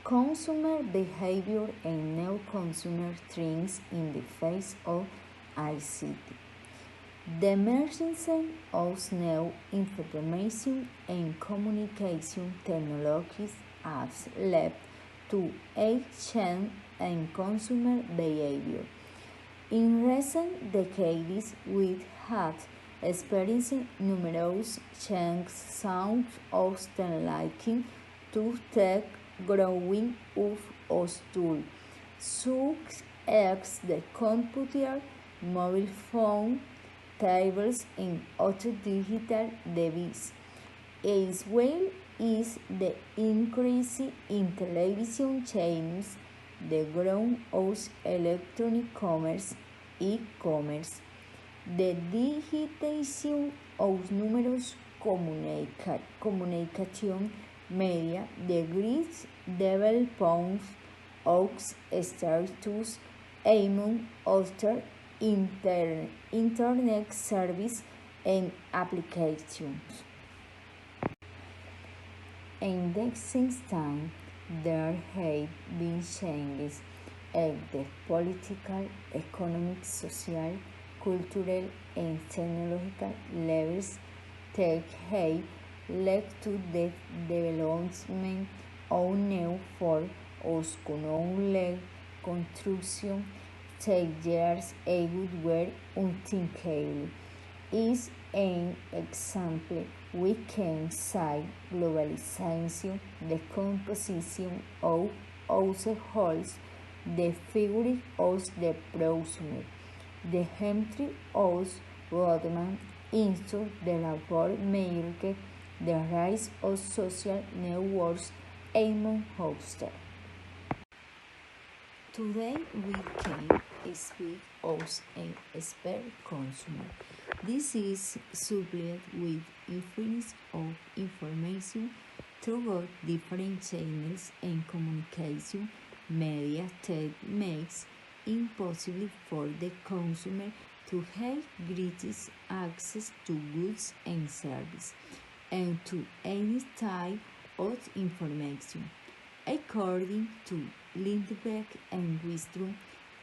Consumer behavior and new consumer trends in the face of ICT. The emergence of new information and communication technologies has led to a change in consumer behavior. In recent decades, we have experienced numerous changes, some often likened to tech growing up of tools, such as the computer, mobile phone, tablets, and other digital devices, as well as the increase in television channels, the growth of electronic commerce, e-commerce, the digitization of numerous communication media, the great development of status among other internet services and applications. In this time, there have been changes at the political, economic, social, cultural, and technological levels that have led to the development of new forms of economic construction that years ago were unthinkable. Is an example, we can cite globalization, the composition of households, the figure of the prosumer, the entry of women into the labor market, the rise of social networks among hostels. Today we can speak of an expert consumer. This is supplied with infinite of information throughout different channels and communication media that makes impossible for the consumer to have greatest access to goods and services and to any type of information. According to Lindbeck and Wistrom,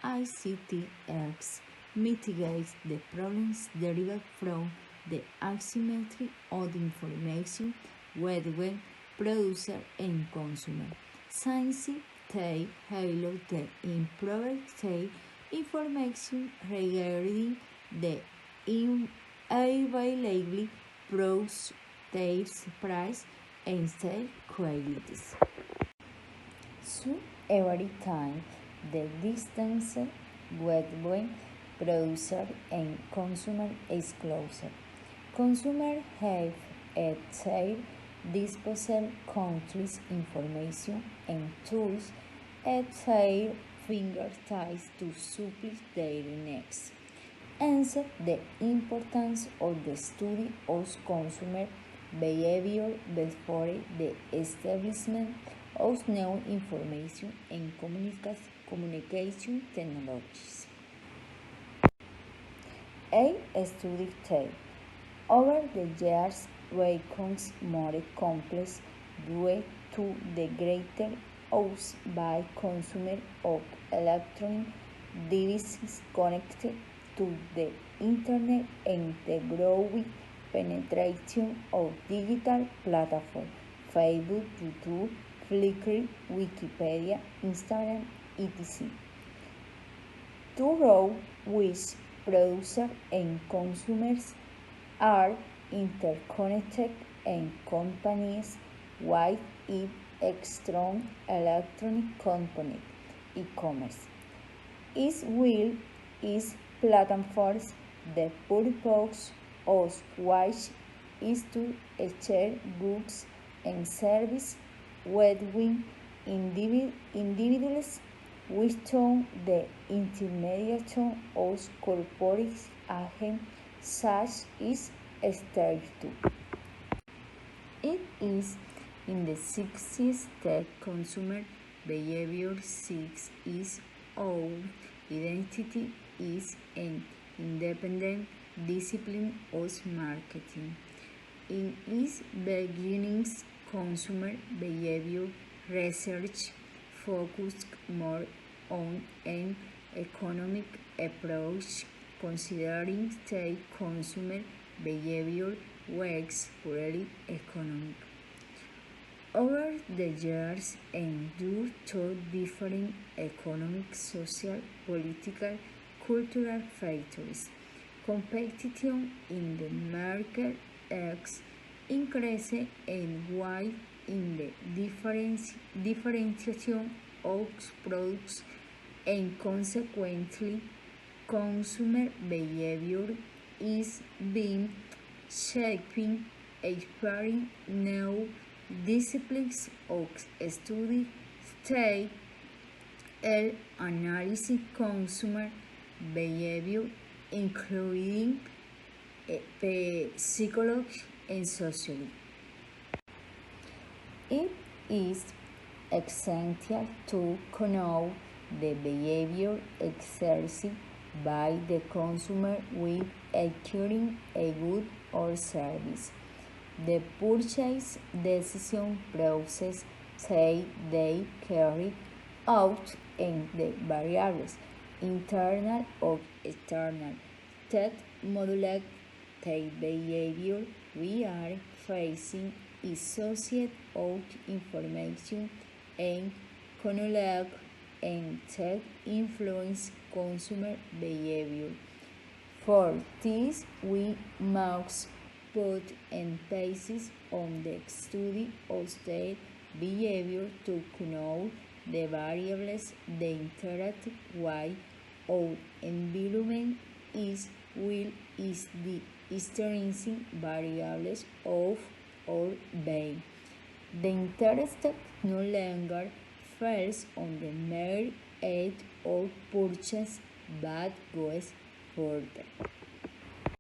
ICTX mitigates the problems derived from the asymmetry of information between producer and consumer. Since they highlight the improved information regarding the available products, their price, and sale qualities. So every time the distance between producer and consumer is closer. Consumers have at their disposal countless information and tools at their fingertips to supply their needs. Hence, the importance of the study of consumer behavior before the establishment of new information and communication technologies. A study that over the years becomes more complex due to the greater use by consumers of electronic devices connected to the internet and the growing penetration of digital platforms, Facebook, YouTube, Flickr, Wikipedia, Instagram, etc. Through which producers and consumers are interconnected and companies with a strong electronic component, e-commerce. Its will is platforms, the purpose of which is to share goods and services between individuals without the intermediation of corporate agents such as startups. It is in the 60s that consumer behavior seeks its own identity is an independent discipline of marketing. In its beginnings, consumer behavior research focus more on an economic approach, considering state consumer behavior works purely economic. Over the years, and due to different economic, social, political, cultural factors, competition in the market has increased and while in the differentiation of products and consequently consumer behavior is being shaping exploring new disciplines of study state analysis consumer behavior including psychology and sociology. It is essential to know the behavior exercised by the consumer with acquiring a good or service. The purchase decision process say they carry out and the variables, internal or external, that modulate the behavior we are facing is associated of information and knowledge and that influence consumer behavior. For this, we must put emphasis on the study of state behavior to know the variables that interact with our environment is the extrinsic variables of our being. The interest no longer falls on the mere act of purchase but goes further.